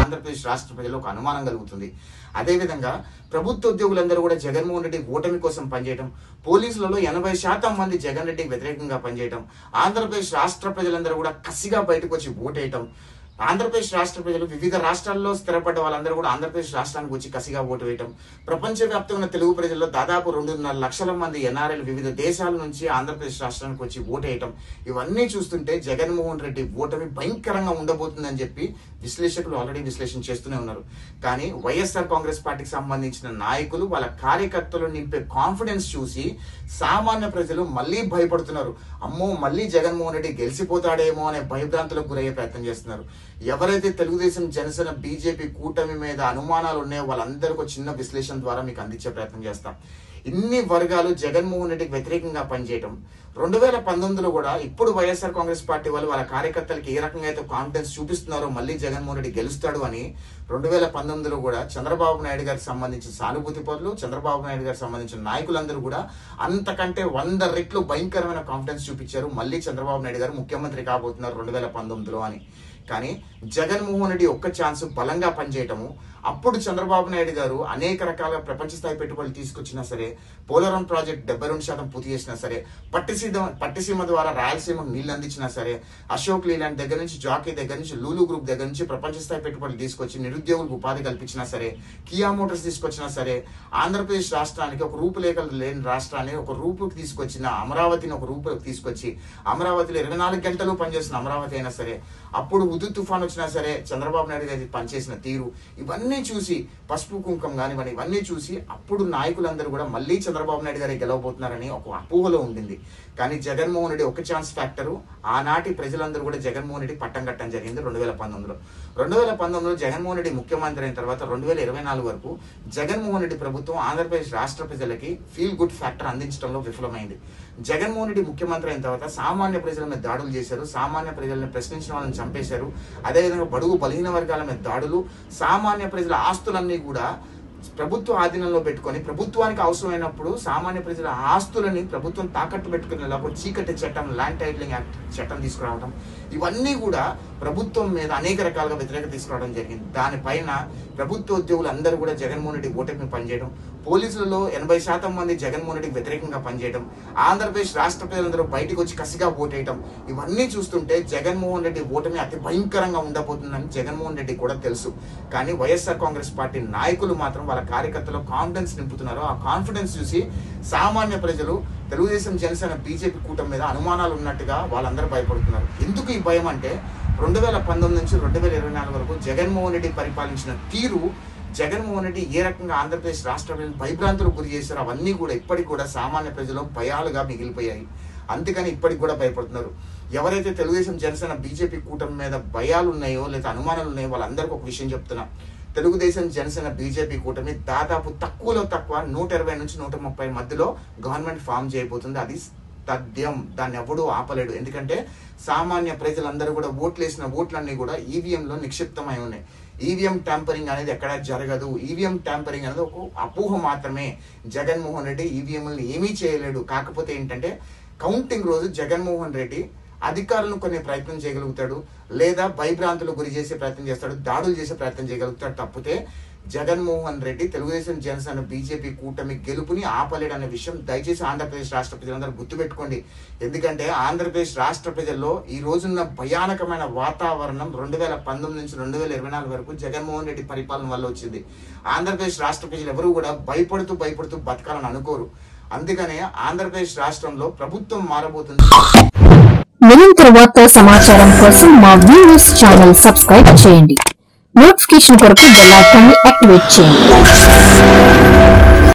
ఆంధ్రప్రదేశ్ రాష్ట్ర ప్రజల్లో ఒక అనుమానం కలుగుతుంది. అదేవిధంగా ప్రభుత్వ ఉద్యోగులందరూ కూడా జగన్మోహన్ రెడ్డి ఓటమి కోసం పనిచేయడం, పోలీసులలో 80% మంది జగన్ రెడ్డికి వ్యతిరేకంగా పనిచేయడం, ఆంధ్రప్రదేశ్ రాష్ట్ర ప్రజలందరూ కూడా కసిగా బయటకు వచ్చి ఓటేయటం, ఆంధ్రప్రదేశ్ రాష్ట్ర ప్రజలు వివిధ రాష్ట్రాల్లో స్థిరపడ్డ వాళ్ళందరూ కూడా ఆంధ్రప్రదేశ్ రాష్ట్రానికి వచ్చి కసిగా ఓటు వేయటం, ప్రపంచవ్యాప్తంగా తెలుగు ప్రజల్లో దాదాపు 2.5 లక్షల మంది ఎన్ఆర్ఐలు వివిధ దేశాల నుంచి ఆంధ్రప్రదేశ్ రాష్ట్రానికి వచ్చి ఓటేయటం, ఇవన్నీ చూస్తుంటే జగన్మోహన్ రెడ్డి ఓటమి భయంకరంగా ఉండబోతుందని చెప్పి విశ్లేషకులు ఆల్రెడీ విశ్లేషణ చేస్తూనే ఉన్నారు. కానీ వైఎస్ఆర్ కాంగ్రెస్ పార్టీకి సంబంధించిన నాయకులు వాళ్ళ కార్యకర్తలు నింపే కాన్ఫిడెన్స్ చూసి సామాన్య ప్రజలు మళ్ళీ భయపడుతున్నారు. అమ్మో, మళ్ళీ జగన్మోహన్ రెడ్డి గెలిచిపోతాడేమో అనే భయభ్రాంతులకు గురయ్యే ప్రయత్నం చేస్తున్నారు. ఎవరైతే తెలుగుదేశం, జనసేన, బీజేపీ కూటమి మీద అనుమానాలు ఉన్నాయో వాళ్ళందరికీ ఒక చిన్న విశ్లేషణ ద్వారా మీకు అందించే ప్రయత్నం చేస్తాం. ఇన్ని వర్గాలు జగన్మోహన్ రెడ్డికి వ్యతిరేకంగా పనిచేయటం 2019లో కూడా ఇప్పుడు వైఎస్ఆర్ కాంగ్రెస్ పార్టీ వాళ్ళు వాళ్ళ కార్యకర్తలకు ఏ రకంగా అయితే కాన్ఫిడెన్స్ చూపిస్తున్నారో మళ్ళీ జగన్మోహన్ రెడ్డి గెలుస్తాడు అని 2019లో కూడా చంద్రబాబు నాయుడు గారికి సంబంధించిన సానుభూతి పరులు, చంద్రబాబు నాయుడు గారికి సంబంధించిన నాయకులందరూ కూడా అంతకంటే 100 రెట్లు భయంకరమైన కాన్ఫిడెన్స్ చూపించారు. మళ్ళీ చంద్రబాబు నాయుడు గారు ముఖ్యమంత్రి కాబోతున్నారు 2019లో అని. కానీ జగన్మోహన్ రెడ్డి ఒక్క ఛాన్స్ బలంగా పనిచేయటము, అప్పుడు చంద్రబాబు నాయుడు గారు అనేక రకాల ప్రపంచ స్థాయి పెట్టుబడులు తీసుకొచ్చినా సరే, పోలవరం ప్రాజెక్ట్ 72% పూర్తి చేసినా సరే, పట్టిసీమ ద్వారా రాయలసీమకు నీళ్లు అందించినా సరే, అశోక్ లీలాండ్ దగ్గర నుంచి, జాకీ దగ్గర నుంచి, లూలు గ్రూప్ దగ్గర నుంచి ప్రపంచ స్థాయి పెట్టుబడులు తీసుకొచ్చి నిరుద్యోగులకు ఉపాధి కల్పించినా సరే, కియా మోటార్స్ తీసుకొచ్చినా సరే, ఆంధ్రప్రదేశ్ రాష్ట్రానికి ఒక రూపురేఖలు లేని రాష్ట్రాన్ని ఒక రూపుకి తీసుకొచ్చిన, అమరావతిని ఒక రూపుకి తీసుకొచ్చి అమరావతిలో 24 గంటలు పనిచేసిన అమరావతి అయినా సరే, అప్పుడు హుదూ తుఫాన్ వచ్చినా సరే చంద్రబాబు నాయుడు గారి పనిచేసిన తీరు, ఇవన్నీ చూసి పసుపు కుంకం కానివ్వండి, ఇవన్నీ చూసి అప్పుడు నాయకులందరూ కూడా మళ్ళీ చంద్రబాబు నాయుడు గారి గెలవబోతున్నారని ఒక అపోహలో ఉండింది. కానీ జగన్మోహన్ రెడ్డి ఒక ఛాన్స్ ఫ్యాక్టరు ఆనాటి ప్రజలందరూ కూడా జగన్మోహన్ రెడ్డి పట్టం కట్టడం జరిగింది 2019లో. 2019లో జగన్మోహన్ రెడ్డి ముఖ్యమంత్రి అయిన తర్వాత 2024 వరకు జగన్మోహన్ రెడ్డి ప్రభుత్వం ఆంధ్రప్రదేశ్ రాష్ట్ర ప్రజలకి ఫీల్ గుడ్ ఫ్యాక్టర్ అందించడంలో విఫలమైంది. జగన్మోహన్ రెడ్డి ముఖ్యమంత్రి అయిన తర్వాత సామాన్య ప్రజల మీద దాడులు చేశారు, సామాన్య ప్రజలను ప్రశ్నించిన వాళ్ళని చంపేశారు, అదేవిధంగా బడుగు బలహీన వర్గాల మీద దాడులు, సామాన్య ప్రజల ఆస్తులన్నీ కూడా ప్రభుత్వ ఆధీనంలో పెట్టుకొని ప్రభుత్వానికి అవసరమైనప్పుడు సామాన్య ప్రజల ఆస్తులని ప్రభుత్వం తాకట్టు పెట్టుకునేలా ఒక చీకటి చట్టం, ల్యాండ్ టైటిలింగ్ యాక్ట్ చట్టం తీసుకురావడం, ఇవన్నీ కూడా ప్రభుత్వం మీద అనేక రకాలుగా వ్యతిరేకత తీసుకురావడం జరిగింది. దానిపైన ప్రభుత్వ ఉద్యోగులు అందరూ కూడా జగన్మోహన్ రెడ్డి ఓటమిని పనిచేయడం, పోలీసులలో 80% మంది జగన్మోహన్ రెడ్డికి వ్యతిరేకంగా పనిచేయడం, ఆంధ్రప్రదేశ్ రాష్ట్ర ప్రజలందరూ బయటకు వచ్చి కసిగా ఓటేయడం, ఇవన్నీ చూస్తుంటే జగన్మోహన్ రెడ్డి ఓటమి అతి భయంకరంగా ఉండబోతుందని జగన్మోహన్ రెడ్డి కూడా తెలుసు. కానీ వైఎస్ఆర్ కాంగ్రెస్ పార్టీ నాయకులు మాత్రం వాళ్ళ కార్యకర్తలు కాన్ఫిడెన్స్ నింపుతున్నారు. ఆ కాన్ఫిడెన్స్ చూసి సామాన్య ప్రజలు తెలుగుదేశం, జనసేన, బీజేపీ కూటమి మీద అనుమానాలు ఉన్నట్టుగా వాళ్ళందరూ భయపడుతున్నారు. ఎందుకు ఈ భయం అంటే 2019 నుంచి 2024 వరకు జగన్మోహన్ రెడ్డి పరిపాలించిన తీరు, జగన్మోహన్ రెడ్డి ఏ రకంగా ఆంధ్రప్రదేశ్ రాష్ట్ర ప్రజలను భయభ్రాంతులకు గురి చేశారో అవన్నీ కూడా ఇప్పటికి కూడా సామాన్య ప్రజలు భయాలుగా మిగిలిపోయాయి. అందుకని ఇప్పటికి కూడా భయపడుతున్నారు. ఎవరైతే తెలుగుదేశం, జనసేన, బీజేపీ కూటమి మీద భయాలు ఉన్నాయో లేదా అనుమానాలు ఉన్నాయో వాళ్ళందరికీ ఒక విషయం చెప్తున్నా. తెలుగుదేశం, జనసేన, బీజేపీ కూటమి దాదాపు తక్కువలో తక్కువ 120 నుంచి 130 మధ్యలో గవర్నమెంట్ ఫామ్ చేయబోతుంది. అది తథ్యం, దాన్ని ఎవడూ ఆపలేడు. ఎందుకంటే సామాన్య ప్రజలందరూ కూడా ఓట్లేసిన ఓట్లన్నీ కూడా ఈవీఎంలో నిక్షిప్తమై ఉన్నాయి. ఈవీఎం ట్యాంపరింగ్ అనేది ఎక్కడా జరగదు. ఈవీఎం ట్యాంపరింగ్ అనేది ఒక అపోహ మాత్రమే. జగన్మోహన్ రెడ్డి ఈవీఎంలను ఏమీ చేయలేడు. కాకపోతే ఏంటంటే కౌంటింగ్ రోజు జగన్మోహన్ రెడ్డి అధికారులను కొన్ని ప్రయత్నం చేయగలుగుతాడు, లేదా భయభ్రాంతులు గురి చేసే ప్రయత్నం చేస్తాడు, దాడులు చేసే ప్రయత్నం చేయగలుగుతాడు. తప్పితే జగన్మోహన్ రెడ్డి తెలుగుదేశం, జనసేన, బీజేపీ కూటమి గెలుపుని ఆపలేడు అనే విషయం దయచేసి ఆంధ్రప్రదేశ్ రాష్ట్ర ప్రజలందరూ గుర్తుపెట్టుకోండి. ఎందుకంటే ఆంధ్రప్రదేశ్ రాష్ట్ర ప్రజల్లో ఈ రోజున్న భయానకమైన వాతావరణం 2019 నుంచి 2024 వరకు జగన్మోహన్ రెడ్డి పరిపాలన వల్ల వచ్చింది. ఆంధ్రప్రదేశ్ రాష్ట్ర ప్రజలు ఎవరు కూడా భయపడుతూ బతకాలని అనుకోరు. అందుకనే ఆంధ్రప్రదేశ్ రాష్ట్రంలో ప్రభుత్వం మారబోతుంది. నిరంతర వార్తా సమాచారం కోసం మా వ్యూవర్స్ ఛానల్ సబ్స్క్రైబ్ చేయండి. నోటిఫికేషన్ కొరకు బెల్ ఐకాన్ ని యాక్టివేట్ చేయండి.